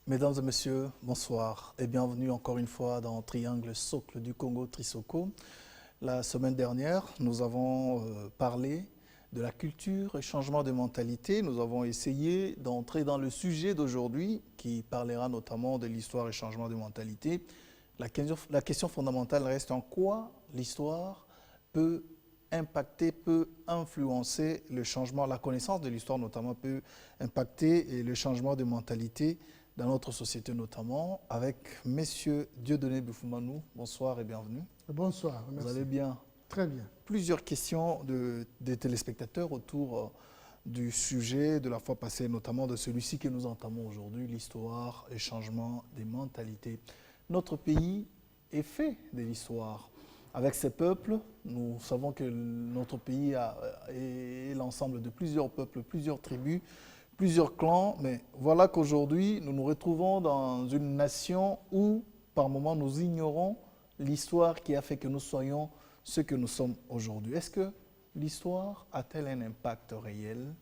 Mesdames et messieurs, bonsoir et bienvenue encore une fois dans Triangle Socle du Congo, Trisoko. La semaine dernière, nous avons parlé de la culture et changement de mentalité. Nous avons essayé d'entrer dans le sujet d'aujourd'hui qui parlera notamment de l'histoire et changement de mentalité. La question fondamentale reste en quoi l'histoire peut impacter, peut influencer le changement, la connaissance de l'histoire notamment peut impacter le changement de mentalité dans notre société notamment, avec Messieurs Dieudonné Bouffoumanou. Bonsoir et bienvenue. Bonsoir, merci. Vous allez bien? Très bien. Plusieurs questions des téléspectateurs autour du sujet de la fois passée, notamment de celui-ci que nous entamons aujourd'hui, l'histoire et changement des mentalités. Notre pays est fait de l'histoire. Avec ses peuples, nous savons que notre pays est l'ensemble de plusieurs peuples, plusieurs tribus, plusieurs clans, mais voilà qu'aujourd'hui, nous nous retrouvons dans une nation où, par moments, nous ignorons l'histoire qui a fait que nous soyons ce que nous sommes aujourd'hui. Est-ce que l'histoire a-t-elle un impact réel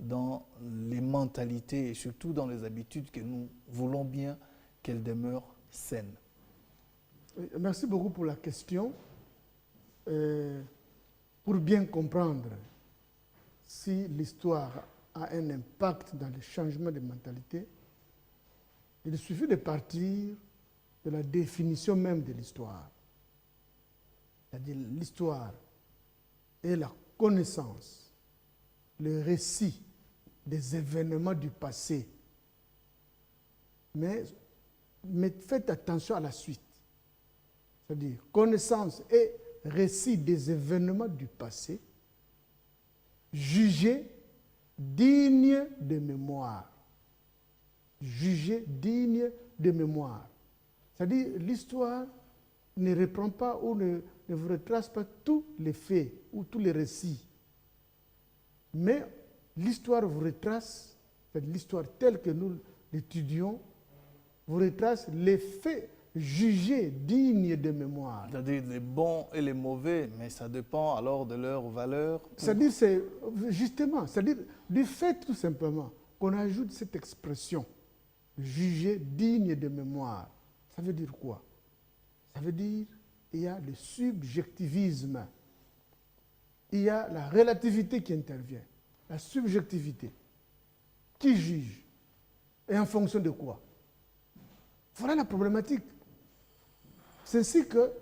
dans les mentalités et surtout dans les habitudes que nous voulons bien qu'elles demeurent saines? Merci beaucoup pour la question. Pour bien comprendre si l'histoire a un impact dans le changement de mentalité, il suffit de partir de la définition même de l'histoire. C'est-à-dire l'histoire est la connaissance, le récit des événements du passé. Mais faites attention à la suite. C'est-à-dire connaissance et récit des événements du passé, jugés dignes de mémoire. Jugés dignes de mémoire. C'est-à-dire l'histoire ne reprend pas ou ne vous retrace pas tous les faits ou tous les récits. Mais l'histoire vous retrace, l'histoire telle que nous l'étudions, vous retrace les faits jugés dignes de mémoire. C'est-à-dire les bons et les mauvais, mais ça dépend alors de leur valeur. C'est-à-dire, justement, c'est-à-dire du fait tout simplement qu'on ajoute cette expression, jugé digne de mémoire. Ça veut dire quoi? Ça veut dire qu'il y a le subjectivisme, il y a la relativité qui intervient, la subjectivité. Qui juge? Et en fonction de quoi? Voilà la problématique. C'est ainsi que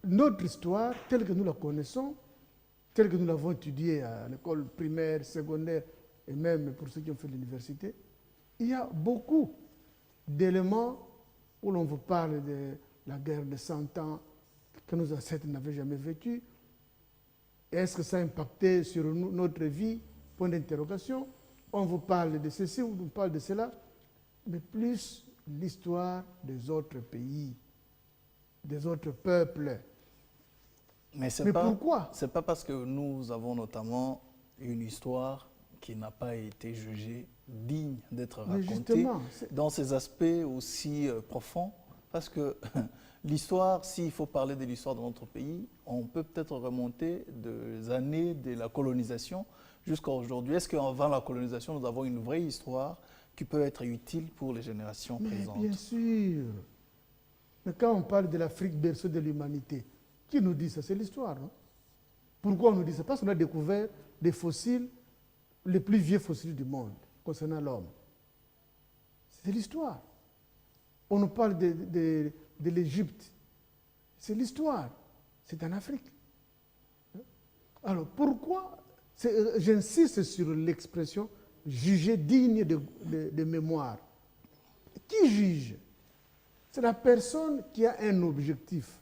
notre histoire, telle que nous la connaissons, telle que nous l'avons étudiée à l'école primaire, secondaire, et même pour ceux qui ont fait l'université, il y a beaucoup d'éléments où l'on vous parle de la guerre de 100 ans que nos ancêtres n'avaient jamais vécue. Est-ce que ça a impacté sur notre vie? Point d'interrogation. On vous parle de ceci, on vous parle de cela, mais plus l'histoire des autres pays, des autres peuples. Mais pourquoi? Ce n'est pas parce que nous avons notamment une histoire qui n'a pas été jugée digne d'être racontée dans ces aspects aussi profonds. Parce que l'histoire, s'il faut parler de l'histoire de notre pays, on peut peut-être remonter des années de la colonisation jusqu'à aujourd'hui. Est-ce qu'avant la colonisation, nous avons une vraie histoire qui peut être utile pour les générations présentes? Bien sûr. Mais quand on parle de l'Afrique berceau de l'humanité, qui nous dit ça? C'est l'histoire, non? Pourquoi on nous dit ça? Parce qu'on a découvert des fossiles, les plus vieux fossiles du monde, concernant l'homme. C'est l'histoire. On nous parle de l'Égypte. C'est l'histoire. C'est en Afrique. Alors, pourquoi? J'insiste sur l'expression « juger digne de mémoire ». Qui juge? C'est la personne qui a un objectif.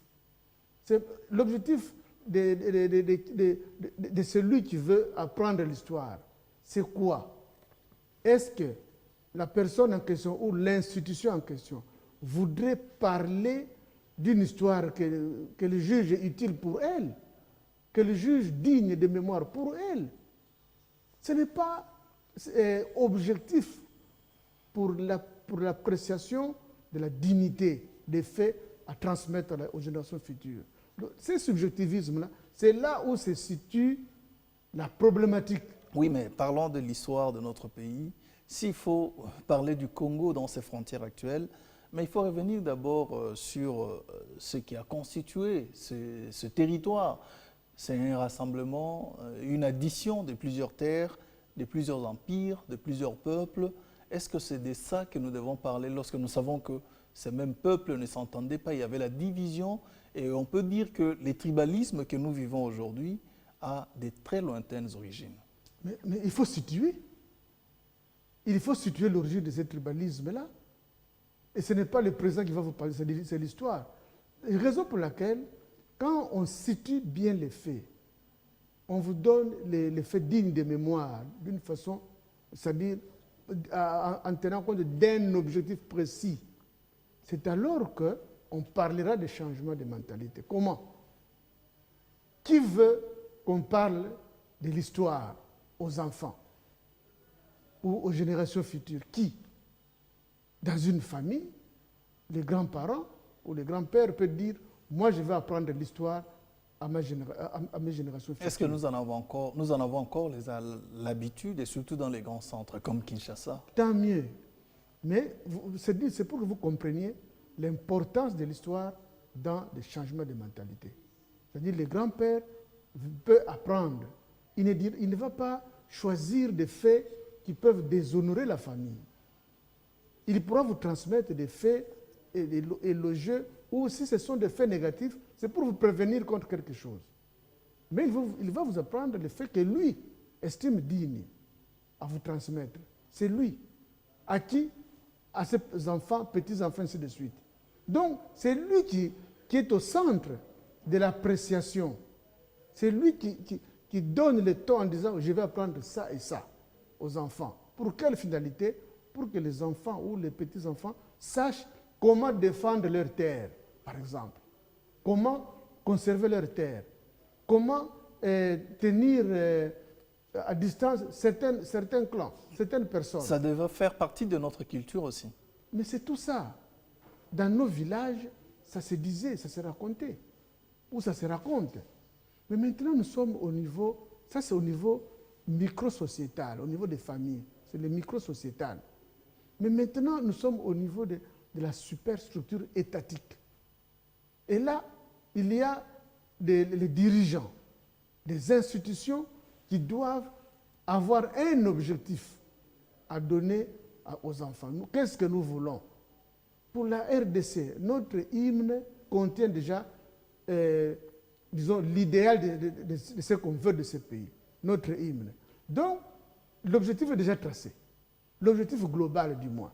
C'est l'objectif de celui qui veut apprendre l'histoire. C'est quoi? Est-ce que la personne en question ou l'institution en question voudrait parler d'une histoire que le juge est utile pour elle, que le juge digne de mémoire pour elle? Ce n'est pas objectif pour l'appréciation de la dignité des faits à transmettre aux générations futures. Donc, ce subjectivisme-là, c'est là où se situe la problématique. Oui, mais parlons de l'histoire de notre pays. s'il faut parler du Congo dans ses frontières actuelles, mais il faut revenir d'abord sur ce qui a constitué ce territoire. C'est un rassemblement, une addition de plusieurs terres, de plusieurs empires, de plusieurs peuples. Est-ce que c'est de ça que nous devons parler lorsque nous savons que ces mêmes peuples ne s'entendaient pas, il y avait la division, et on peut dire que les tribalismes que nous vivons aujourd'hui a de très lointaines origines. Mais il faut situer. Il faut situer l'origine de ce tribalisme-là. Et ce n'est pas le présent qui va vous parler, c'est l'histoire. Raison pour laquelle, quand on situe bien les faits, on vous donne les faits dignes de mémoire, d'une façon, c'est-à-dire en tenant compte d'un objectif précis, c'est alors qu'on parlera de changement de mentalité. Comment? Qui veut qu'on parle de l'histoire aux enfants ou aux générations futures? Qui? Dans une famille, les grands-parents ou les grands-pères peuvent dire « Moi, je vais apprendre l'histoire à mes générations futures. » Est-ce que nous en avons encore l'habitude, et surtout dans les grands centres comme Kinshasa? Tant mieux. Mais c'est pour que vous compreniez l'importance de l'histoire dans le changement de mentalité. C'est-à-dire les grands-pères peuvent apprendre. Il ne va pas choisir des faits qui peuvent déshonorer la famille. Il pourra vous transmettre des faits élogieux, ou si ce sont des faits négatifs, c'est pour vous prévenir contre quelque chose. Mais il va vous apprendre les faits que lui estime dignes à vous transmettre. C'est lui. À qui? À ses enfants, petits-enfants, ainsi de suite. Donc, c'est lui qui est au centre de l'appréciation. C'est lui qui donne le ton en disant « Je vais apprendre ça et ça aux enfants ». Pour quelle finalité? Pour que les enfants ou les petits-enfants sachent comment défendre leur terre, par exemple. Comment conserver leur terre. Comment tenir à distance certains clans, certaines personnes. Ça devrait faire partie de notre culture aussi. Mais c'est tout ça. Dans nos villages, ça se disait, ça se racontait. Ou ça se raconte. Mais maintenant, nous sommes au niveau, ça c'est au niveau micro-sociétal, au niveau des familles. C'est le micro-sociétal. Mais maintenant, nous sommes au niveau de la superstructure étatique. Et là, il y a les dirigeants, des institutions qui doivent avoir un objectif à donner aux enfants. Qu'est-ce que nous voulons? Pour la RDC, notre hymne contient déjà, disons, l'idéal de ce qu'on veut de ce pays, notre hymne. Donc, l'objectif est déjà tracé. L'objectif global, du moins,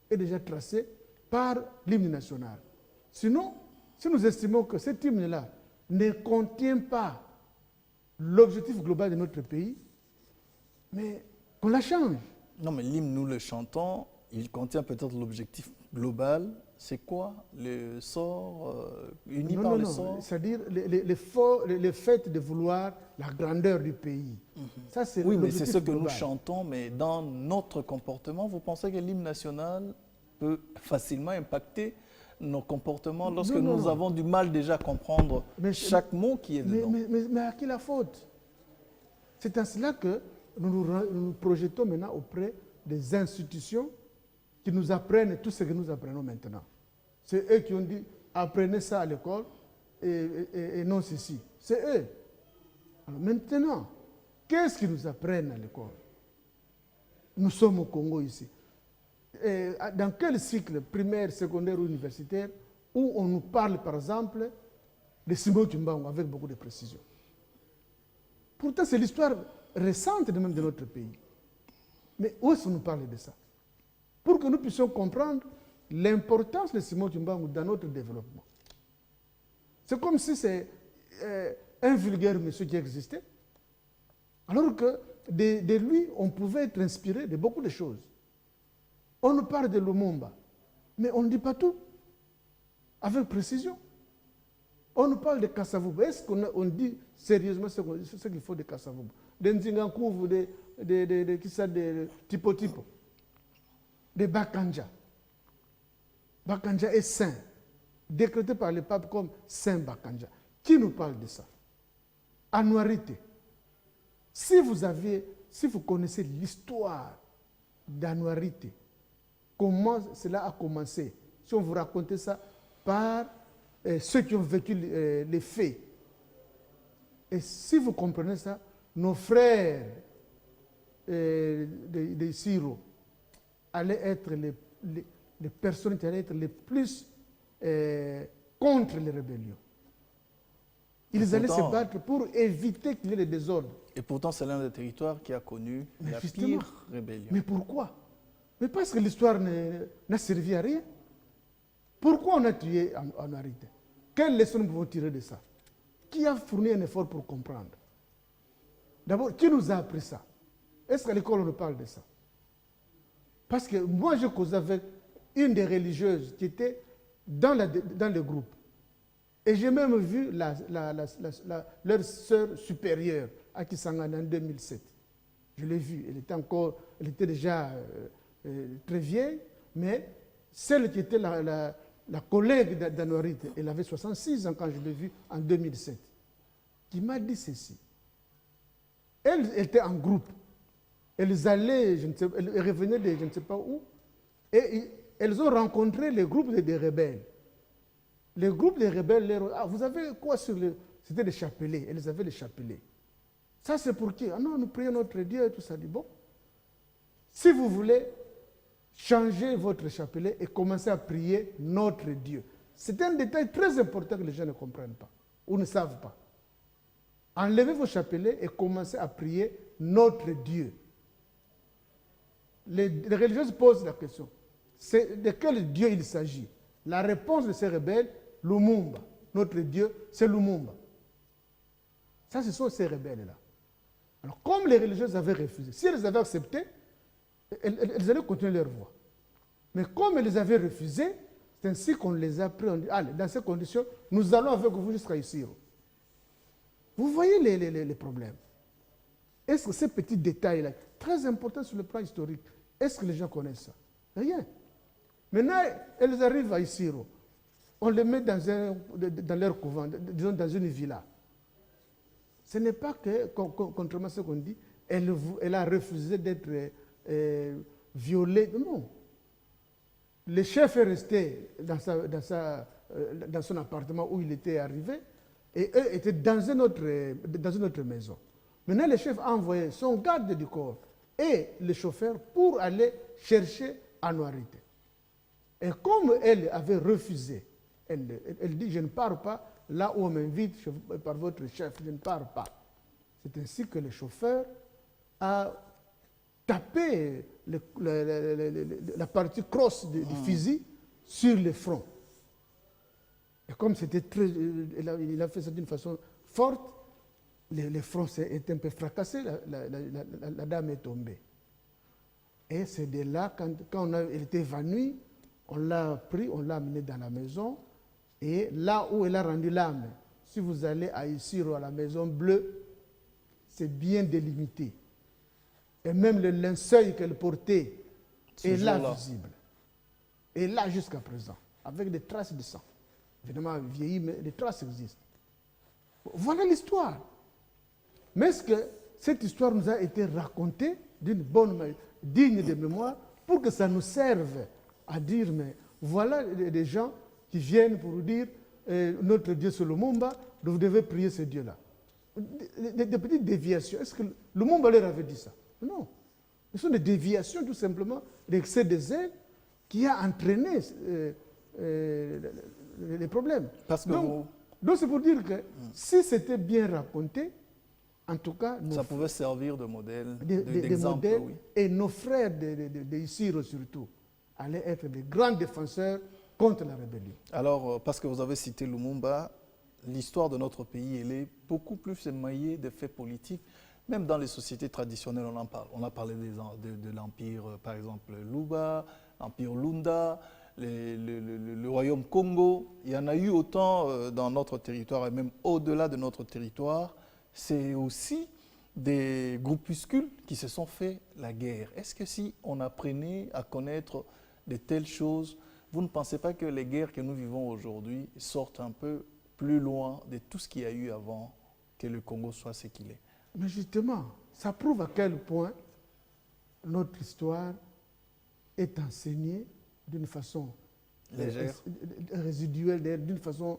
est déjà tracé par l'hymne national. Sinon, si nous estimons que cet hymne-là ne contient pas l'objectif global de notre pays, mais qu'on la change. Non, mais l'hymne, nous le chantons, il contient peut-être l'objectif global. C'est quoi? Le sort uni par le sort? C'est-à-dire le fait de vouloir la grandeur du pays. Ça, c'est oui, mais c'est ce que global. nous chantons, mais dans notre comportement, vous pensez que l'hymne national peut facilement impacter nos comportements lorsque nous avons du mal déjà à comprendre chaque mot qui est dedans? Mais à qui la faute? C'est à cela que nous projetons maintenant auprès des institutions qui nous apprennent tout ce que nous apprenons maintenant. C'est eux qui ont dit apprenez ça à l'école et non ceci. C'est eux. Alors maintenant, qu'est-ce qu'ils nous apprennent à l'école? Nous sommes au Congo ici. Et dans quel cycle primaire, secondaire ou universitaire où on nous parle par exemple de Simon Kimbangu avec beaucoup de précision? Pourtant, c'est l'histoire récente même de notre pays. Mais où est-ce qu'on nous parle de ça? Pour que nous puissions comprendre l'importance de Simon Kimbangu dans notre développement. C'est comme si c'est un vulgaire monsieur qui existait, alors que de lui, on pouvait être inspiré de beaucoup de choses. On nous parle de Lumumba, mais on ne dit pas tout, avec précision. On nous parle de Kasavubu. Est-ce qu'on dit sérieusement ce qu'il faut de Kasavubu? De Nzingankuvu, de Tipo Tipo, de Bakanja. Bakanja est saint, décrété par le pape comme Saint Bakanja. Qui nous parle de ça? Anouarité. Si vous connaissez l'histoire d'Anuarite, comment cela a commencé, si on vous racontait ça par ceux qui ont vécu les faits. Et si vous comprenez ça, nos frères de Siro allaient être les personnes qui allaient être les plus contre les rébellions. Ils allaient se battre pour éviter qu'il y ait des désordres. Et pourtant, c'est l'un des territoires qui a connu la justement, pire rébellion. Mais pourquoi? Mais parce que l'histoire n'a servi à rien. Pourquoi on a tué Anuarite? Quelles leçons nous pouvons tirer de ça? Qui a fourni un effort pour comprendre? D'abord, qui nous a appris ça? Est-ce qu'à l'école on nous parle de ça? Parce que moi, je causais avec une des religieuses qui était dans le groupe. Et j'ai même vu leur sœur supérieure à Kisangani en 2007. Je l'ai vue. Elle était déjà très vieille, mais celle qui était la collègue d'Anuarite, elle avait 66 ans quand je l'ai vue en 2007, qui m'a dit ceci. Elle était en groupe. Elles allaient, elles revenaient de je ne sais pas où, et elles ont rencontré les groupes des rebelles. Les groupes des rebelles leur ont dit, ah, vous avez quoi sur le... C'était des chapelets, elles avaient les chapelets. Ça c'est pour qui? Ah non, nous prions notre Dieu et tout ça. Dit, bon, si vous voulez, changez votre chapelet et commencez à prier notre Dieu. C'est un détail très important que les gens ne comprennent pas ou ne savent pas. Enlevez vos chapelets et commencez à prier notre Dieu. Les religieuses posent la question, c'est de quel Dieu il s'agit? La réponse de ces rebelles, Lumumba. Notre Dieu, c'est Lumumba. Ça, ce sont ces rebelles-là. Alors, comme les religieuses avaient refusé, si elles avaient accepté, elles allaient continuer leur voie. Mais comme elles avaient refusé, c'est ainsi qu'on les a pris. On dit, allez, dans ces conditions, nous allons avec vous jusqu'à ici. Vous voyez les problèmes. Est-ce que ces petits détails-là, très importants sur le plan historique, est-ce que les gens connaissent ça? Rien. Maintenant, elles arrivent à Isiro. On les met dans leur couvent, disons dans une villa. Ce n'est pas que, contrairement à ce qu'on dit, elle a refusé d'être violée. Non. Le chef est resté dans son appartement où il était arrivé et eux étaient dans une autre maison. Maintenant, le chef a envoyé son garde du corps et le chauffeur pour aller chercher Anuarite. Et comme elle avait refusé, elle dit, je ne pars pas là où on m'invite par votre chef, je ne pars pas. C'est ainsi que le chauffeur a tapé la partie crosse du fusil sur le front. Et comme c'était il a fait ça d'une façon forte, le front s'est un peu fracassé, la dame est tombée. Et c'est de là, quand elle était évanouie, on l'a pris, on l'a amené dans la maison. Et là où elle a rendu l'âme, si vous allez à Isiro, à la maison bleue, c'est bien délimité. Et même le linceul qu'elle portait est là visible. Et là jusqu'à présent, avec des traces de sang. Évidemment, vieilli, mais les traces existent. Voilà l'histoire. Mais est-ce que cette histoire nous a été racontée d'une bonne manière, digne de mémoire, pour que ça nous serve à dire, mais voilà des gens qui viennent pour vous dire, notre Dieu c'est Lumumba, vous devez prier ce Dieu-là. Des petites déviations. Est-ce que Lumumba leur avait dit ça? Non. Ce sont des déviations tout simplement, l'excès de zèle qui a entraîné les problèmes. Donc c'est pour dire que si c'était bien raconté, en tout cas... Ça pouvait servir de modèle, d'exemple. Oui. Et nos frères de Isiro surtout allaient être des grands défenseurs contre la rébellion. Alors, parce que vous avez cité Lumumba, l'histoire de notre pays, elle est beaucoup plus émaillée de faits politiques. Même dans les sociétés traditionnelles, on en parle. On a parlé de l'empire, par exemple, Luba, l'empire Lunda, le royaume Congo. Il y en a eu autant dans notre territoire et même au-delà de notre territoire. C'est aussi des groupuscules qui se sont fait la guerre. Est-ce que si on apprenait à connaître de telles choses, vous ne pensez pas que les guerres que nous vivons aujourd'hui sortent un peu plus loin de tout ce qu'il y a eu avant que le Congo soit ce qu'il est? Mais justement, ça prouve à quel point notre histoire est enseigné d'une façon Légère. résiduelle, d'une façon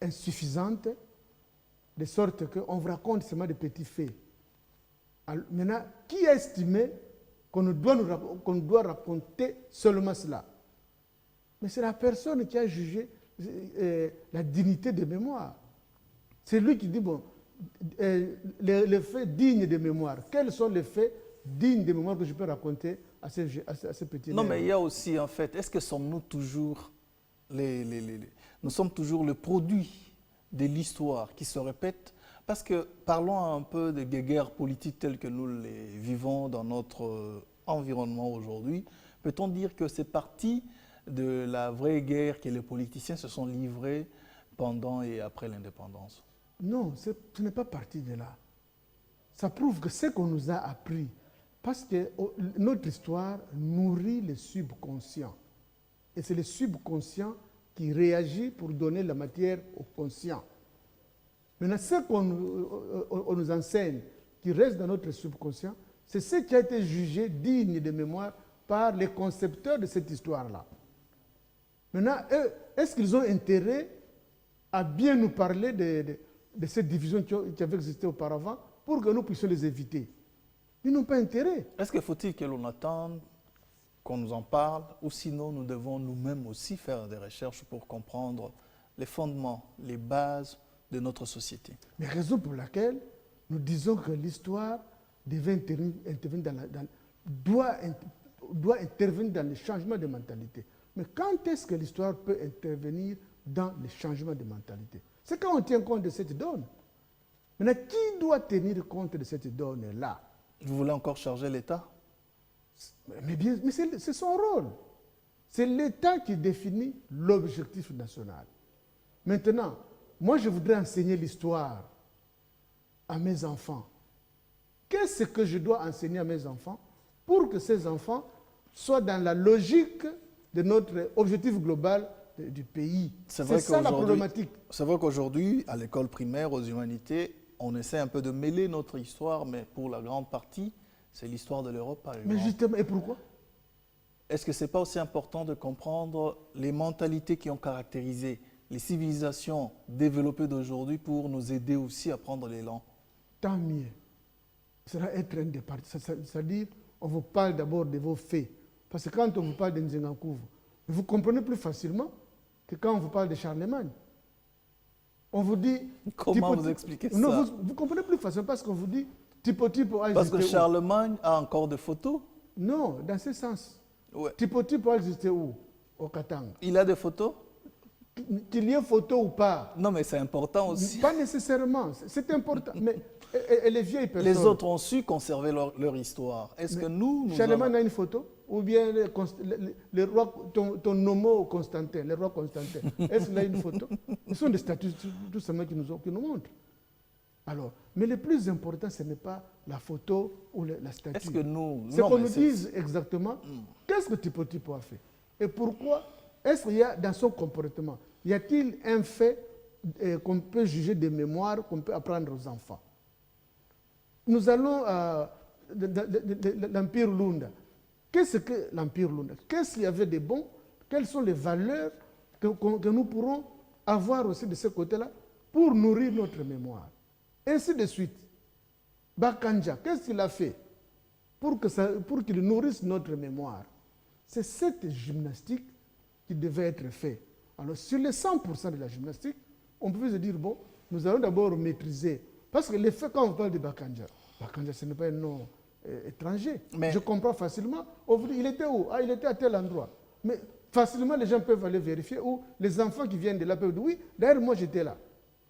insuffisante, de sorte qu'on vous raconte seulement des petits faits. Alors, maintenant, qui a estimé qu'on doit raconter seulement cela? Mais c'est la personne qui a jugé la dignité de mémoire. C'est lui qui dit, bon, les faits dignes de mémoire. Quels sont les faits dignes de mémoire que je peux raconter à ces petits Non, mais il y a aussi, en fait, est-ce que sommes-nous toujours nous sommes toujours le produit de l'histoire qui se répète? Parce que parlons un peu des guerres politiques telles que nous les vivons dans notre environnement aujourd'hui. Peut-on dire que c'est parti de la vraie guerre que les politiciens se sont livrés pendant et après l'indépendance? Non, ce n'est pas parti de là. Ça prouve que ce qu'on nous a appris, parce que notre histoire nourrit le subconscient. Et c'est le subconscient qui réagit pour donner la matière au conscient. Maintenant, ce qu'on nous enseigne, qui reste dans notre subconscient, c'est ce qui a été jugé digne de mémoire par les concepteurs de cette histoire-là. Maintenant, est-ce qu'ils ont intérêt à bien nous parler de ces divisions qui avaient existé auparavant pour que nous puissions les éviter? Ils n'ont pas intérêt. Est-ce qu'il faut-il que l'on attende qu'on nous en parle, ou sinon nous devons nous-mêmes aussi faire des recherches pour comprendre les fondements, les bases de notre société? Mais raison pour laquelle nous disons que l'histoire doit intervenir dans le changement de mentalité. Mais quand est-ce que l'histoire peut intervenir dans le changement de mentalité? C'est quand on tient compte de cette donne. Maintenant, qui doit tenir compte de cette donne-là? Vous voulez encore charger l'État? Mais c'est son rôle. C'est l'État qui définit l'objectif national. Maintenant, moi je voudrais enseigner l'histoire à mes enfants. Qu'est-ce que je dois enseigner à mes enfants pour que ces enfants soient dans la logique de notre objectif global du pays? C'est ça la problématique. C'est vrai qu'aujourd'hui, à l'école primaire, aux humanités, on essaie un peu de mêler notre histoire, mais pour la grande partie, c'est l'histoire de l'Europe, par exemple. Mais justement, et pourquoi? Est-ce que ce n'est pas aussi important de comprendre les mentalités qui ont caractérisé les civilisations développées d'aujourd'hui pour nous aider aussi à prendre l'élan? Tant mieux. Ça va être un départ. C'est-à-dire, on vous parle d'abord de vos faits. Parce que quand on vous parle de Nzengankouv, vous comprenez plus facilement que quand on vous parle de Charlemagne. On vous dit... Comment vous expliquez ça? Non, vous comprenez plus facilement parce qu'on vous dit... Parce que Charlemagne a encore des photos? Non, dans ce sens. Ouais. Tipo a existé où? Au Katanga. Il a des photos? Qu'il y ait photo ou pas. Non, mais c'est important aussi. Pas nécessairement, c'est important. Mais et les vieilles personnes... Les autres ont su conserver leur histoire. Est-ce que nous Charlemagne a une photo? Ou bien le roi, ton nomo Constantin, le roi Constantin, est-ce qu'il a une photo? Ce sont des statues tout simplement qui nous montrent. Alors, mais le plus important, ce n'est pas la photo ou la statue. Est-ce que nous... C'est qu'on nous dise exactement qu'est-ce que Tipo a fait. Et pourquoi est-ce qu'il y a dans son comportement, y a-t-il un fait qu'on peut juger de mémoire, qu'on peut apprendre aux enfants? Nous allons de l'Empire Lunda. Qu'est-ce que l'Empire Lunda? Qu'est-ce qu'il y avait de bon? Quelles sont les valeurs que nous pourrons avoir aussi de ce côté-là pour nourrir notre mémoire? Ainsi de suite. Bakanja, qu'est-ce qu'il a fait pour qu'il nourrisse notre mémoire? C'est cette gymnastique qui devait être faite. Alors, sur les 100% de la gymnastique, on peut se dire, bon, nous allons d'abord maîtriser. Parce que les faits, quand on parle de Bakanja, ce n'est pas un nom étranger. Mais je comprends facilement. On vous dit, il était où? Ah, il était à tel endroit. Mais facilement, les gens peuvent aller vérifier. Ou les enfants qui viennent de là peuvent dire, oui, d'ailleurs, moi, j'étais là.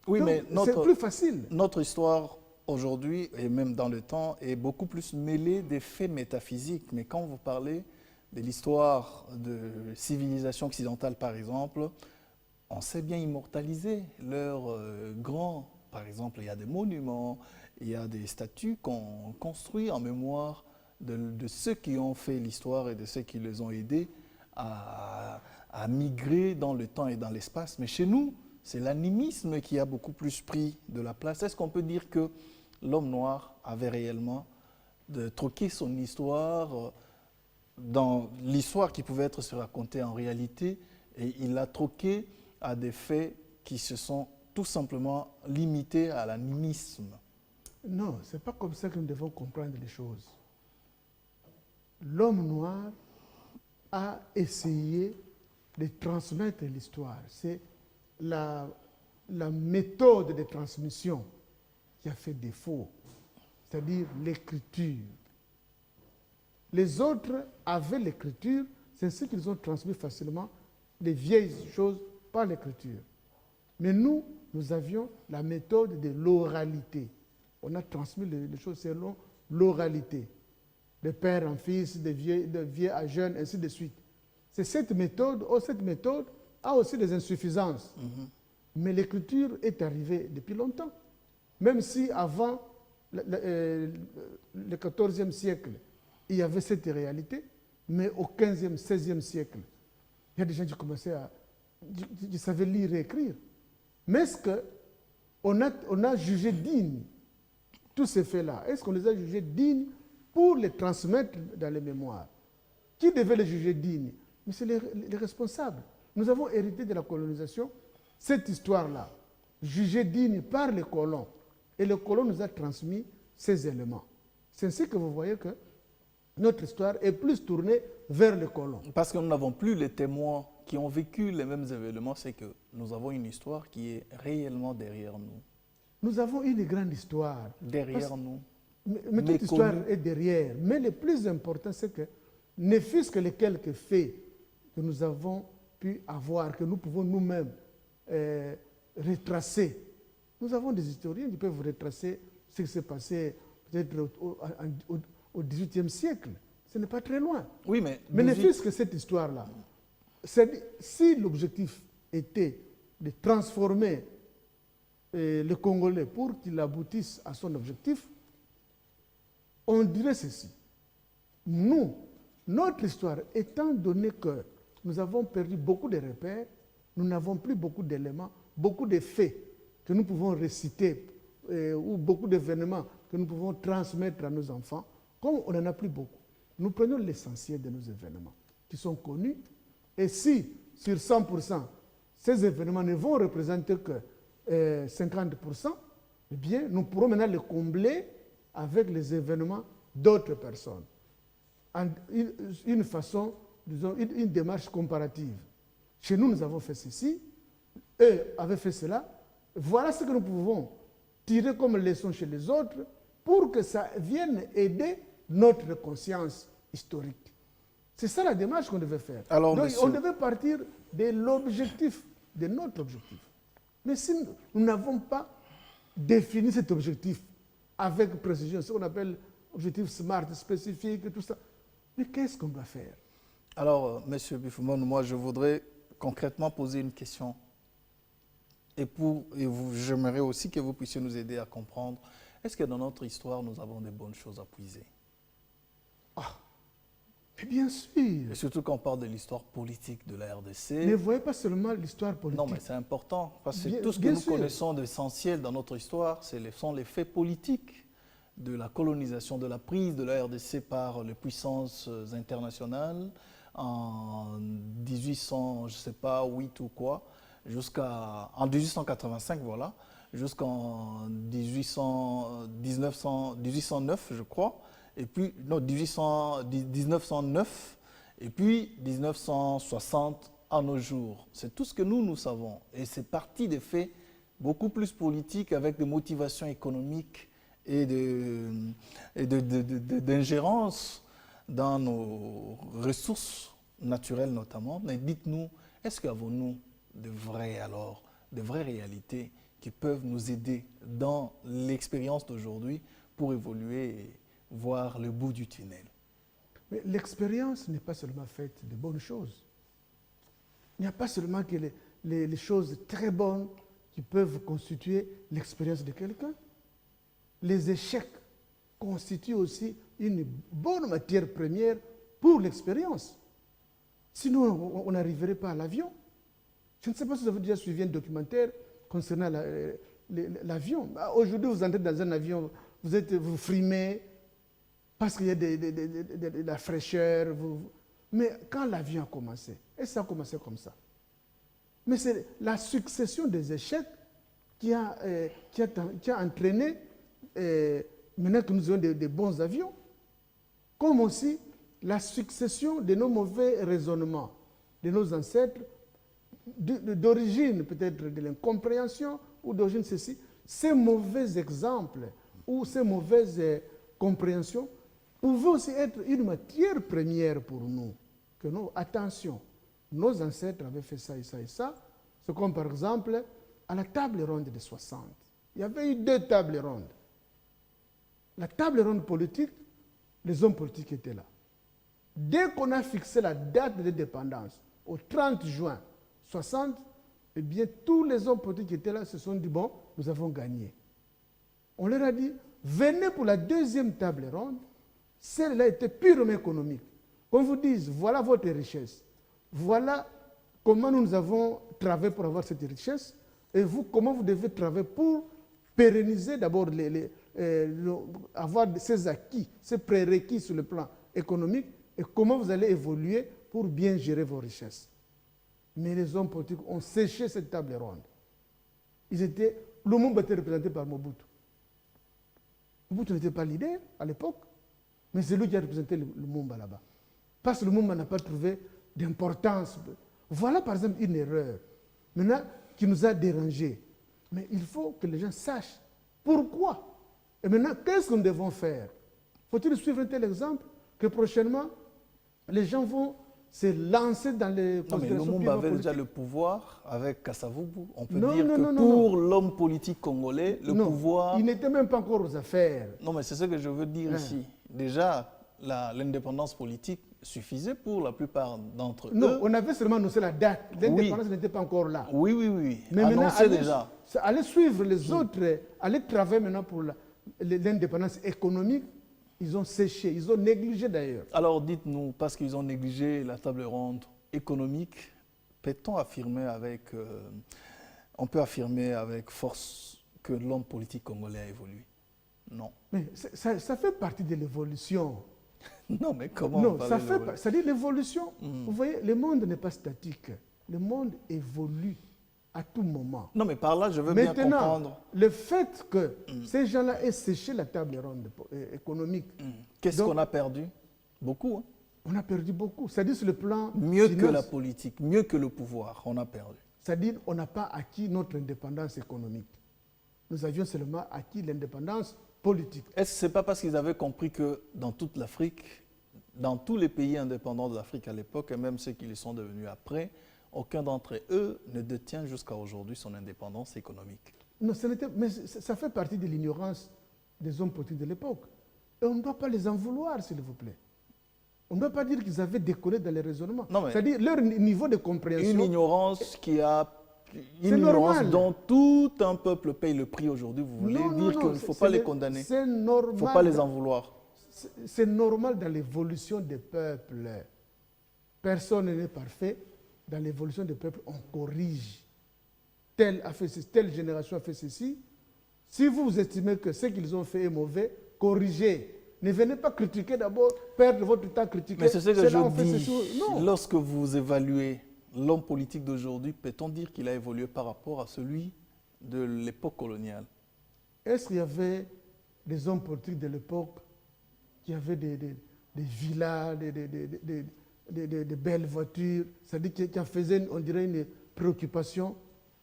Oui, mais c'est plus facile. Notre histoire aujourd'hui, et même dans le temps, est beaucoup plus mêlée des faits métaphysiques. Mais quand vous parlez de l'histoire de civilisation occidentale, par exemple, on sait bien immortaliser leurs grands. Par exemple, il y a des monuments, il y a des statues qu'on construit en mémoire de ceux qui ont fait l'histoire et de ceux qui les ont aidés à migrer dans le temps et dans l'espace. Mais chez nous, c'est l'animisme qui a beaucoup plus pris de la place. Est-ce qu'on peut dire que l'homme noir avait réellement troqué son histoire dans l'histoire qui pouvait être se racontée en réalité, et il l'a troqué à des faits qui se sont tout simplement limités à l'animisme. Non, ce n'est pas comme ça que nous devons comprendre les choses. L'homme noir a essayé de transmettre l'histoire. C'est la méthode de transmission qui a fait défaut, c'est-à-dire l'écriture. Les autres avaient l'écriture, c'est ainsi qu'ils ont transmis facilement les vieilles choses par l'écriture. Mais nous, nous avions la méthode de l'oralité. On a transmis les choses selon l'oralité, de père en fils, de vieux à jeune, ainsi de suite. C'est cette méthode a aussi des insuffisances. Mais l'écriture est arrivée depuis longtemps. Même si avant le XIVe siècle, il y avait cette réalité, mais au XVe, XVIe siècle, il y a des gens qui commençaient qui savaient lire et écrire. Mais est-ce qu'on a jugé dignes tous ces faits-là? Est-ce qu'on les a jugés dignes pour les transmettre dans les mémoires? Qui devait les juger dignes? Mais c'est les responsables. Nous avons hérité de la colonisation cette histoire-là, jugée digne par les colons. Et les colons nous a transmis ces éléments. C'est ainsi que vous voyez que notre histoire est plus tournée vers les colons. Parce que nous n'avons plus les témoins qui ont vécu les mêmes événements, c'est que nous avons une histoire qui est réellement derrière nous. Nous avons une grande histoire. Derrière nous. Mais toute histoire est derrière. Mais le plus important, c'est que, ne fût-ce que les quelques faits que nous avons pu avoir, que nous pouvons nous-mêmes retracer. Nous avons des historiens qui peuvent retracer ce qui s'est passé peut-être au XVIIIe siècle. Ce n'est pas très loin. Oui, mais ne fût-ce que cette histoire-là. Si l'objectif était de transformer le Congolais pour qu'il aboutisse à son objectif, on dirait ceci. Nous, notre histoire, étant donné que nous avons perdu beaucoup de repères, nous n'avons plus beaucoup d'éléments, beaucoup de faits que nous pouvons réciter ou beaucoup d'événements que nous pouvons transmettre à nos enfants, comme on n'en a plus beaucoup. Nous prenons l'essentiel de nos événements qui sont connus, et si sur 100%, ces événements ne vont représenter que 50%, eh bien, nous pourrons maintenant les combler avec les événements d'autres personnes. Une façon, disons, une démarche comparative. Chez nous, nous avons fait ceci, eux avaient fait cela. Voilà ce que nous pouvons tirer comme leçon chez les autres pour que ça vienne aider notre conscience historique. C'est ça la démarche qu'on devait faire. Alors, donc, monsieur, on devait partir de l'objectif, de notre objectif. Mais si nous n'avons pas défini cet objectif avec précision, ce qu'on appelle objectif SMART, spécifique, tout ça, mais qu'est-ce qu'on doit faire? Alors, monsieur Bifumon, moi, je voudrais concrètement poser une question. J'aimerais aussi que vous puissiez nous aider à comprendre. Est-ce que dans notre histoire, nous avons des bonnes choses à puiser? Mais bien sûr. Et surtout quand on parle de l'histoire politique de la RDC. Ne voyez pas seulement l'histoire politique. Non, mais c'est important, parce que Bien, tout ce que bien nous sûr. connaissons d'essentiel dans notre histoire, sont les faits politiques de la colonisation, de la prise de la RDC par les puissances internationales en 1800, je ne sais pas, 8 ou quoi, en 1885, voilà, jusqu'en 1809, je crois, et puis, non, 1909, et puis 1960 à nos jours. C'est tout ce que nous savons. Et c'est parti des faits beaucoup plus politiques avec des motivations économiques et d'ingérence dans nos ressources naturelles notamment. Mais dites-nous, est-ce qu'avons-nous de vraies réalités qui peuvent nous aider dans l'expérience d'aujourd'hui pour évoluer et voir le bout du tunnel? Mais l'expérience n'est pas seulement faite de bonnes choses. Il n'y a pas seulement que les choses très bonnes qui peuvent constituer l'expérience de quelqu'un. Les échecs constituent aussi une bonne matière première pour l'expérience. Sinon, on n'arriverait pas à l'avion. Je ne sais pas si vous avez déjà suivi un documentaire concernant l'avion. Aujourd'hui, vous entrez dans un avion, vous frimez. parce qu'il y a de la fraîcheur. Mais quand la vie a commencé, et ça a commencé comme ça. Mais c'est la succession des échecs qui a entraîné, maintenant que nous avons des bons avions, comme aussi la succession de nos mauvais raisonnements, de nos ancêtres, d'origine peut-être de l'incompréhension ou d'origine ceci. Ces mauvais exemples ou ces mauvaises compréhensions pouvaient aussi être une matière première pour nous. Que nous, attention, nos ancêtres avaient fait ça et ça et ça. C'est comme par exemple à la table ronde des 60. Il y avait eu 2 tables rondes. La table ronde politique, les hommes politiques étaient là. Dès qu'on a fixé la date de l'indépendance, au 30 juin 60, eh bien, tous les hommes politiques qui étaient là se sont dit, bon, nous avons gagné. On leur a dit, venez pour la 2e table ronde. Celle-là était purement économique. Qu'on vous dise, voilà votre richesse. Voilà comment nous avons travaillé pour avoir cette richesse. Et vous, comment vous devez travailler pour pérenniser d'abord, avoir ces acquis, ces prérequis sur le plan économique, et comment vous allez évoluer pour bien gérer vos richesses. Mais les hommes politiques ont séché cette table ronde. Lumumba était représenté par Mobutu. Mobutu n'était pas leader à l'époque, mais c'est lui qui a représenté le Lumumba là-bas. Parce que le Lumumba n'a pas trouvé d'importance. Voilà par exemple une erreur maintenant qui nous a dérangés. Mais il faut que les gens sachent pourquoi. Et maintenant, qu'est-ce que nous devons faire? Faut-il suivre un tel exemple que prochainement, les gens vont se lancer dans les considérations politiques? Non, mais Lumumba avait déjà le pouvoir avec Kasavubu. On peut dire que pour l'homme politique congolais, le pouvoir... il n'était même pas encore aux affaires. Non, mais c'est ce que je veux dire ici. Déjà, l'indépendance politique suffisait pour la plupart d'entre eux. Non, on avait seulement annoncé la date. L'indépendance n'était pas encore là. Oui. Mais annoncé déjà. Allez suivre les autres, allez travailler maintenant pour l'indépendance économique. Ils ont séché, ils ont négligé d'ailleurs. Alors dites-nous, parce qu'ils ont négligé la table ronde économique, peut-on affirmer on peut affirmer avec force que l'homme politique congolais a évolué? Non. Mais ça fait partie de l'évolution. Non, mais comment? Non, ça dit l'évolution. Vous voyez, le monde n'est pas statique. Le monde évolue à tout moment. Non, mais par là, je veux bien comprendre. Le fait que ces gens-là aient séché la table ronde économique. Qu'est-ce qu'on a perdu? Beaucoup. Hein? On a perdu beaucoup. C'est-à-dire sur le plan... Mieux que la politique, mieux que le pouvoir, on a perdu. C'est-à-dire qu'on n'a pas acquis notre indépendance économique. Nous avions seulement acquis l'indépendance politique. Est-ce que ce n'est pas parce qu'ils avaient compris que dans toute l'Afrique, dans tous les pays indépendants de l'Afrique à l'époque, et même ceux qui les sont devenus après, aucun d'entre eux ne détient jusqu'à aujourd'hui son indépendance économique? Non, mais ça fait partie de l'ignorance des hommes politiques de l'époque. Et on ne doit pas les en vouloir, s'il vous plaît. On ne doit pas dire qu'ils avaient décollé dans les raisonnements. C'est-à-dire leur niveau de compréhension... Une ignorance dont tout un peuple paye le prix aujourd'hui. Vous voulez dire qu'il ne faut pas les condamner? C'est normal. Il ne faut pas les en vouloir. C'est normal dans l'évolution des peuples. Personne n'est parfait. Dans l'évolution des peuples, on corrige. Telle génération a fait ceci. Si vous estimez que ce qu'ils ont fait est mauvais, corrigez. Ne venez pas critiquer d'abord, perdre votre temps à critiquer. Mais c'est ce que je dis. Lorsque vous évaluez l'homme politique d'aujourd'hui, peut-on dire qu'il a évolué par rapport à celui de l'époque coloniale? Est-ce qu'il y avait des hommes politiques de l'époque qui avaient des villas, des belles voitures, c'est-à-dire qui en faisaient, on dirait, une préoccupation,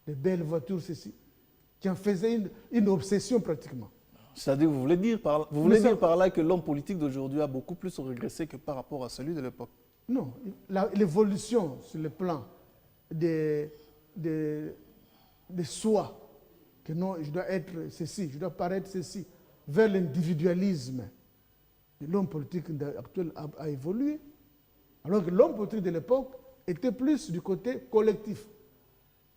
des belles voitures, ceci, qui en faisaient une obsession pratiquement? C'est-à-dire, vous voulez dire par là que l'homme politique d'aujourd'hui a beaucoup plus régressé que par rapport à celui de l'époque? Non, l'évolution sur le plan de soi, que non, je dois être ceci, je dois paraître ceci, vers l'individualisme. L'homme politique actuel a évolué, alors que l'homme politique de l'époque était plus du côté collectif.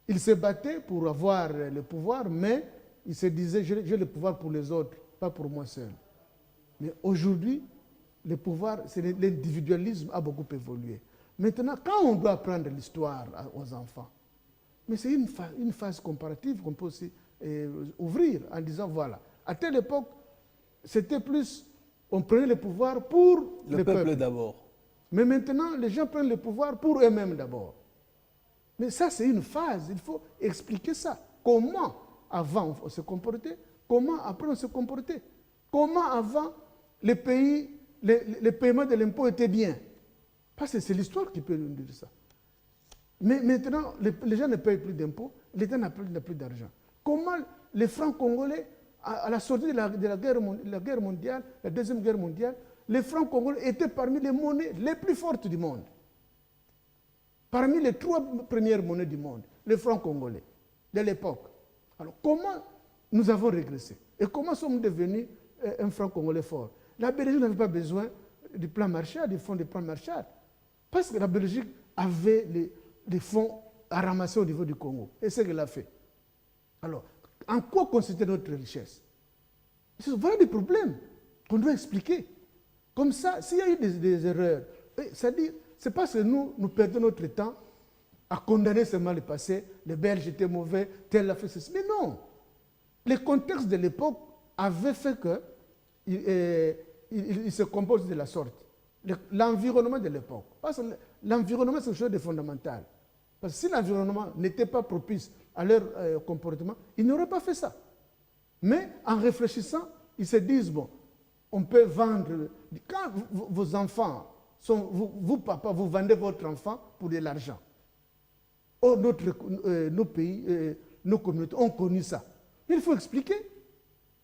Il se battait pour avoir le pouvoir, mais il se disait, j'ai le pouvoir pour les autres, pas pour moi seul. Mais aujourd'hui, le pouvoir, l'individualisme a beaucoup évolué. Maintenant, quand on doit apprendre l'histoire aux enfants, mais c'est une phase comparative qu'on peut aussi ouvrir en disant, voilà, à telle époque, c'était plus on prenait le pouvoir pour Le peuple d'abord. Mais maintenant, les gens prennent le pouvoir pour eux-mêmes d'abord. Mais ça, c'est une phase. Il faut expliquer ça. Comment avant on se comportait, comment après on se comportait. Comment avant les paiements de l'impôt étaient bien. Parce que c'est l'histoire qui peut nous dire ça. Mais maintenant, les gens ne payent plus d'impôts, l'État n'a plus d'argent. Comment les francs congolais, à la sortie de la guerre mondiale, la Deuxième Guerre mondiale, les francs congolais étaient parmi les monnaies les plus fortes du monde. Parmi les 3 premières monnaies du monde, les francs congolais de l'époque. Alors, comment nous avons régressé? Et comment sommes-nous devenus un franc congolais fort? La Belgique n'avait pas besoin du plan Marshall, du fonds de plan Marshall. Parce que la Belgique avait les fonds à ramasser au niveau du Congo. Et c'est ce qu'elle a fait. Alors, en quoi consistait notre richesse? Voilà des problèmes qu'on doit expliquer. Comme ça, s'il y a eu des erreurs, c'est-à-dire, c'est parce que nous perdons notre temps à condamner seulement le passé, les Belges étaient mauvais, tel a fait ceci. Mais non! Le contexte de l'époque avait fait qu'il se compose de la sorte. L'environnement de l'époque. Parce que l'environnement, c'est quelque chose de fondamental. Parce que si l'environnement n'était pas propice à leur comportement, ils n'auraient pas fait ça. Mais en réfléchissant, ils se disent, bon, on peut vendre. Quand vos enfants sont. Vous, papa, vous vendez votre enfant pour de l'argent. Or, nos pays, nos communautés ont connu ça. Il faut expliquer.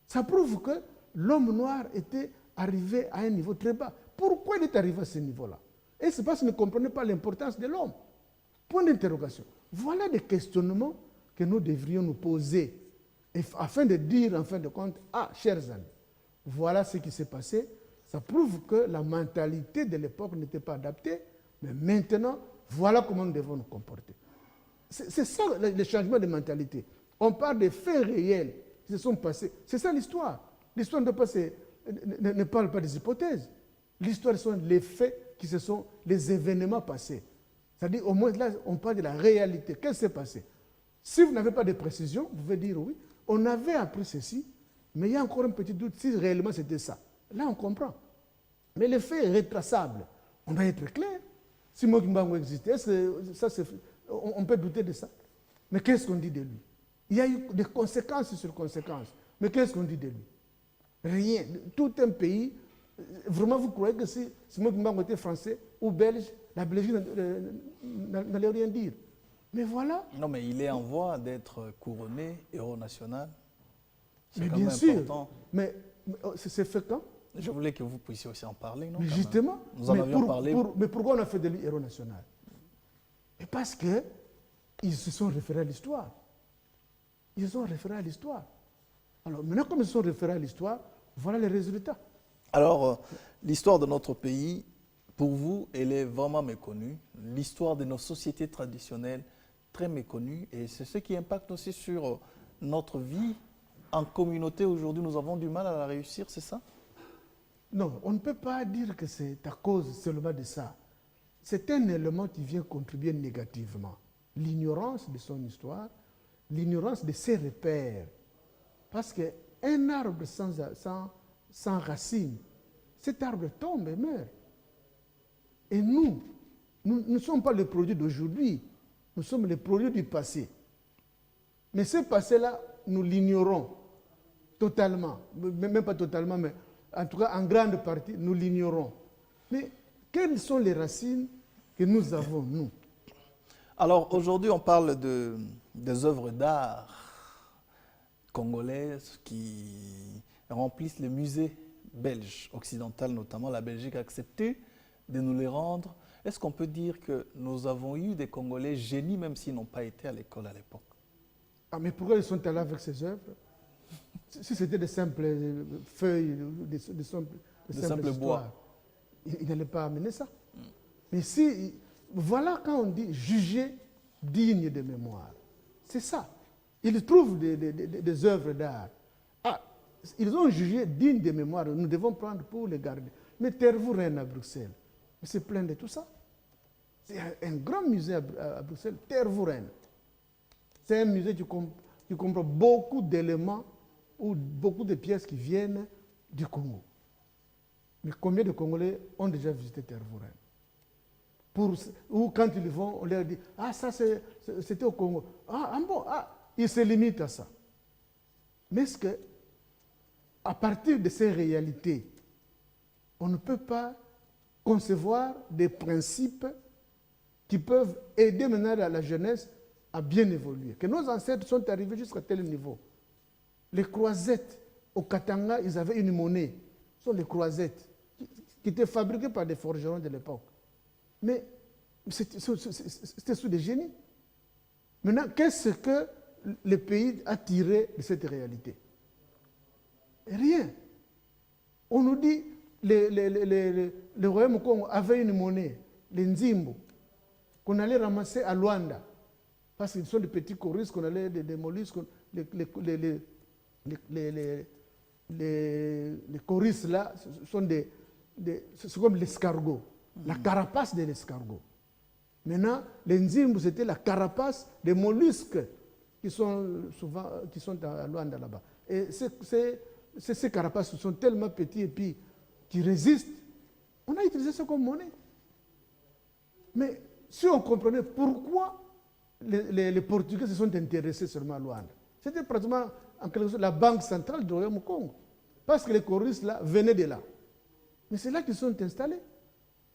Ça prouve que l'homme noir était arrivé à un niveau très bas. Pourquoi il est arrivé à ce niveau-là? Et c'est parce qu'il ne comprenait pas l'importance de l'homme. Point d'interrogation. Voilà des questionnements que nous devrions nous poser afin de dire, en fin de compte, chers amis, voilà ce qui s'est passé. Ça prouve que la mentalité de l'époque n'était pas adaptée, mais maintenant, voilà comment nous devons nous comporter. C'est ça le changement de mentalité. On parle des faits réels qui se sont passés. C'est ça l'histoire. L'histoire ne parle pas des hypothèses. L'histoire sont les faits qui se sont, les événements passés. C'est-à-dire, au moins là, on parle de la réalité. Qu'est-ce qui s'est passé? Si vous n'avez pas de précision, vous pouvez dire oui, on avait appris ceci, mais il y a encore un petit doute si réellement c'était ça. Là, on comprend. Mais le fait est rétraçable. On doit être clair. Si Mokimbango existait, est-ce que ça on peut douter de ça? Mais qu'est-ce qu'on dit de lui? Il y a eu des conséquences sur conséquences. Mais qu'est-ce qu'on dit de lui? Rien. Tout un pays. Vraiment, vous croyez que si Mokimbango était français ou belge, la Belgique n'allait rien dire? Mais voilà. Non, mais il est en voie d'être couronné héros national. Mais bien sûr. Important. Mais c'est fait quand? Je voulais que vous puissiez aussi en parler, non? Mais justement. Nous en avions parlé. Mais pourquoi on a fait de lui héros national? Et parce qu'ils se sont référés à l'histoire. Ils se sont référés à l'histoire. Alors maintenant, comme ils se sont référés à l'histoire, voilà les résultats. Alors, l'histoire de notre pays, pour vous, elle est vraiment méconnue. L'histoire de nos sociétés traditionnelles, très méconnue. Et c'est ce qui impacte aussi sur notre vie. En communauté, aujourd'hui, nous avons du mal à la réussir, c'est ça? Non, on ne peut pas dire que c'est à cause seulement de ça. C'est un élément qui vient contribuer négativement. L'ignorance de son histoire, l'ignorance de ses repères. Parce qu'un arbre sans racines, cet arbre tombe et meurt. Et nous ne sommes pas les produits d'aujourd'hui, nous sommes les produits du passé. Mais ce passé-là, nous l'ignorons totalement. Même pas totalement, mais en tout cas en grande partie, nous l'ignorons. Mais quelles sont les racines que nous avons, nous? Alors aujourd'hui, on parle des œuvres d'art congolaises qui remplissent les musées belges, occidentaux notamment. La Belgique a accepté de nous les rendre. Est-ce qu'on peut dire que nous avons eu des Congolais génies, même s'ils n'ont pas été à l'école à l'époque? Mais pourquoi ils sont allés avec ces œuvres? Si c'était de simples feuilles, de simples bois, ils n'allaient pas amener ça. Mais si, voilà quand on dit juger digne de mémoire. C'est ça. Ils trouvent des œuvres d'art. Ils ont jugé digne de mémoire. Nous devons prendre pour les garder. Mais Tervuren à Bruxelles, c'est plein de tout ça. C'est un grand musée à Bruxelles, Tervuren. C'est un musée qui comprend beaucoup d'éléments ou beaucoup de pièces qui viennent du Congo. Mais combien de Congolais ont déjà visité Tervuren? Ou quand ils vont, on leur dit, ah ça c'était au Congo. Ah bon, ils se limitent à ça. Mais est-ce que, à partir de ces réalités, on ne peut pas concevoir des principes qui peuvent aider maintenant la jeunesse à bien évoluer? Que nos ancêtres sont arrivés jusqu'à tel niveau. Les croisettes, au Katanga, ils avaient une monnaie. Ce sont les croisettes qui étaient fabriquées par des forgerons de l'époque. Mais c'était sous des génies. Maintenant, qu'est-ce que le pays a tiré de cette réalité? Rien. On nous dit le royaume Congo avait une monnaie, les Nzimbo, qu'on allait ramasser à Luanda. Parce qu'ils sont des petits choristes qu'on allait des mollusques, les choristes là, c'est comme l'escargot, la carapace de l'escargot. Maintenant, les Nzimbo, c'était la carapace des mollusques qui sont à Luanda là-bas. Et ces carapaces sont tellement petits et puis qui résistent. On a utilisé ça comme monnaie. Mais si on comprenait pourquoi les Portugais se sont intéressés seulement à Luanda, c'était pratiquement en quelque sorte la banque centrale du Royaume Congo. Parce que les choristes là venaient de là. Mais c'est là qu'ils sont installés.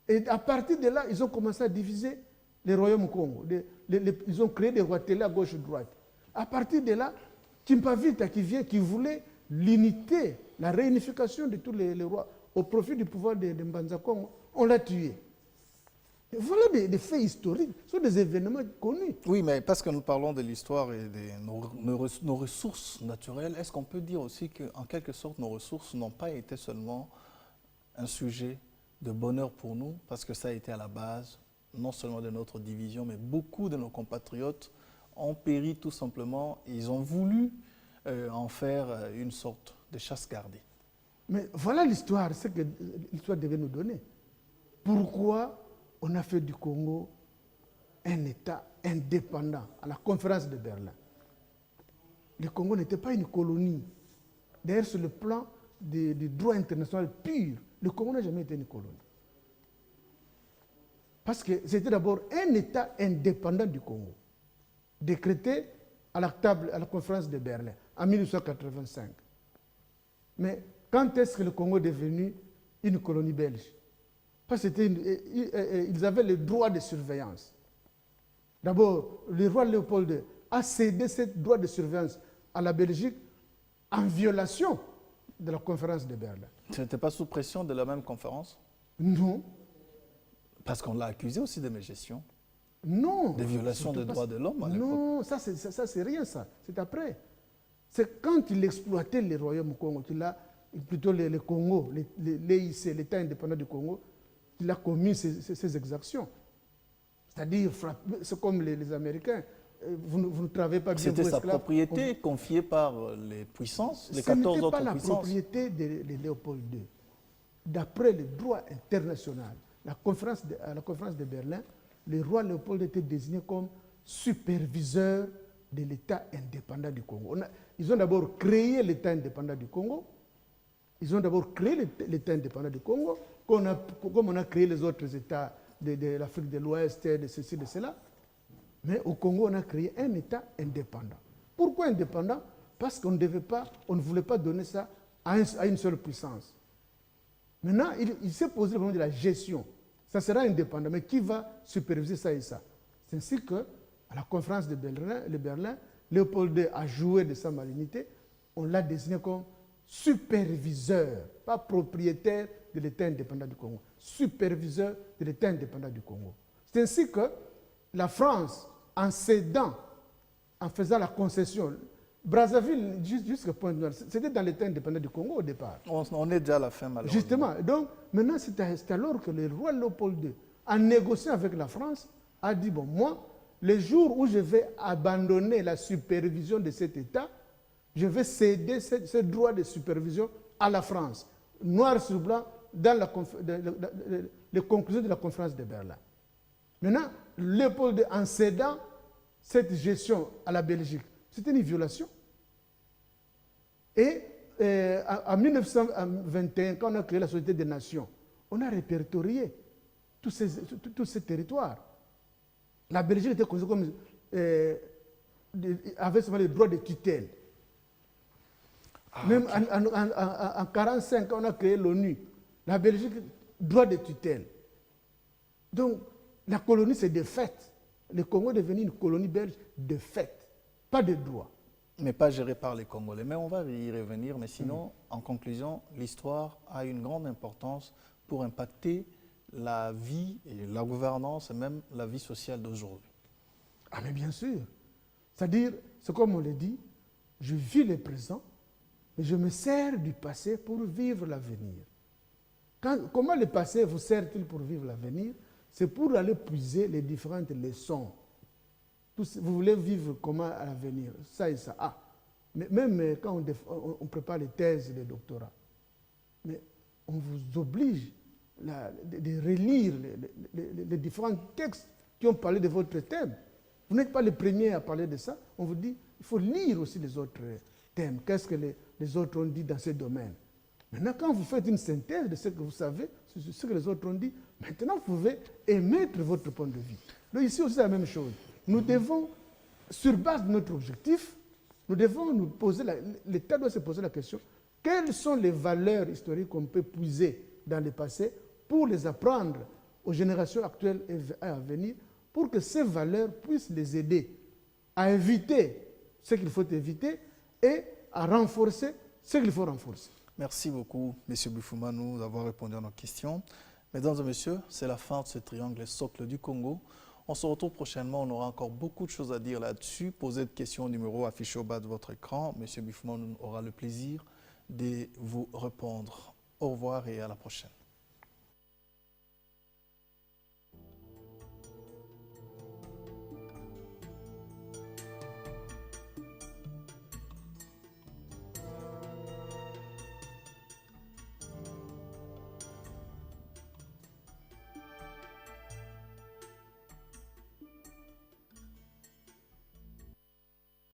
Et à partir de là, ils ont commencé à diviser les royaumes Congo. Ils ont créé des royautés à gauche et à droite. À partir de là, Kimpavita qui voulait l'unité, la réunification de tous les rois au profit du pouvoir de Mbanza Congo, on l'a tué. Et voilà des faits historiques, ce sont des événements connus. Oui, mais parce que nous parlons de l'histoire et de nos ressources naturelles, est-ce qu'on peut dire aussi qu'en quelque sorte, nos ressources n'ont pas été seulement un sujet de bonheur pour nous, parce que ça a été à la base, non seulement de notre division, mais beaucoup de nos compatriotes ont péri tout simplement, et ils ont voulu en faire une sorte de chasse gardée. Mais voilà l'histoire, c'est ce que l'histoire devait nous donner. Pourquoi on a fait du Congo un État indépendant à la conférence de Berlin? Le Congo n'était pas une colonie. D'ailleurs, sur le plan du droit international pur, le Congo n'a jamais été une colonie. Parce que c'était d'abord un État indépendant du Congo, décrété à la conférence de Berlin en 1885. Mais quand est-ce que le Congo est devenu une colonie belge? Parce qu'ils avaient le droit de surveillance. D'abord, le roi Léopold II a cédé ce droit de surveillance à la Belgique en violation de la conférence de Berlin. Ce n'était pas sous pression de la même conférence? Non. Parce qu'on l'a accusé aussi de mégestion. Non. Des violations des droits de l'homme à l'époque. Non, ça c'est rien ça. C'est après. C'est quand il exploitait les royaumes Congo, plutôt le Congo, l'EIC, l'État indépendant du Congo, qu'il a commis ces exactions. C'est-à-dire, c'est comme les Américains. Vous ne travaillez pas bien. C'était sa propriété confiée par les puissances, les 14 autres puissances. Ce n'était pas la propriété de Léopold II. D'après le droit international, à la conférence de Berlin, le roi Léopold était désigné comme superviseur de l'État indépendant du Congo. Ils ont d'abord créé l'État indépendant du Congo. Ils ont d'abord créé l'État indépendant du Congo, comme on a créé les autres États de l'Afrique de l'Ouest, de ceci, de cela. Mais au Congo, on a créé un État indépendant. Pourquoi indépendant? Parce qu'on ne voulait pas donner ça à une seule puissance. Maintenant, il s'est posé le problème de la gestion. Ça sera indépendant, mais qui va superviser ça et ça? C'est ainsi qu'à la conférence de Berlin, Léopold II a joué de sa malignité. On l'a désigné comme superviseur, pas propriétaire de l'État indépendant du Congo, superviseur de l'État indépendant du Congo. C'est ainsi que la France, en cédant, en faisant la concession, Brazzaville, jusqu'à Pointe-Noire, c'était dans l'État indépendant du Congo au départ. On est déjà à la fin, malheureusement. Justement. Donc, maintenant, c'est alors que le roi Léopold II, en négociant avec la France, a dit, bon, moi, le jour où je vais abandonner la supervision de cet État, je vais céder ce droit de supervision à la France, noir sur blanc, dans les conclusions de la conférence de Berlin. Maintenant, Léopold II, en cédant cette gestion à la Belgique, c'était une violation. Et en 1921, quand on a créé la Société des Nations, on a répertorié tous ces territoires. La Belgique était considérée comme avait seulement les droits de tutelle. Même en 1945, quand on a créé l'ONU, la Belgique, droit de tutelle. Donc, la colonie, c'est de fait. Le Congo est devenu une colonie belge de fait, pas de droit. Mais pas gérée par les Congolais. Mais on va y revenir. Mais sinon, en conclusion, l'histoire a une grande importance pour impacter la vie et la gouvernance et même la vie sociale d'aujourd'hui. Ah mais bien sûr. C'est-à-dire, c'est comme on le dit, je vis le présent, mais je me sers du passé pour vivre l'avenir. Comment le passé vous sert-il pour vivre l'avenir? C'est pour aller puiser les différentes leçons. Vous voulez vivre comment à l'avenir? Ça et ça. Ah, mais même quand on prépare les thèses et les doctorats, mais on vous oblige de relire les différents textes qui ont parlé de votre thème. Vous n'êtes pas les premiers à parler de ça. On vous dit il faut lire aussi les autres thèmes. Qu'est-ce que les autres ont dit dans ces domaines? Maintenant, quand vous faites une synthèse de ce que vous savez, ce que les autres ont dit, maintenant vous pouvez émettre votre point de vue. Donc ici aussi, c'est la même chose. Nous devons, sur base de notre objectif, nous devons nous poser, l'État doit se poser la question, quelles sont les valeurs historiques qu'on peut puiser dans le passé pour les apprendre aux générations actuelles et à venir, pour que ces valeurs puissent les aider à éviter ce qu'il faut éviter et à renforcer ce qu'il faut renforcer. Merci beaucoup, M. Bifumanu, d'avoir répondu à nos questions. Mesdames et messieurs, c'est la fin de ce triangle socle du Congo. On se retrouve prochainement, on aura encore beaucoup de choses à dire là-dessus. Posez des questions au numéro affiché au bas de votre écran. M. Bifumanu aura le plaisir de vous répondre. Au revoir et à la prochaine.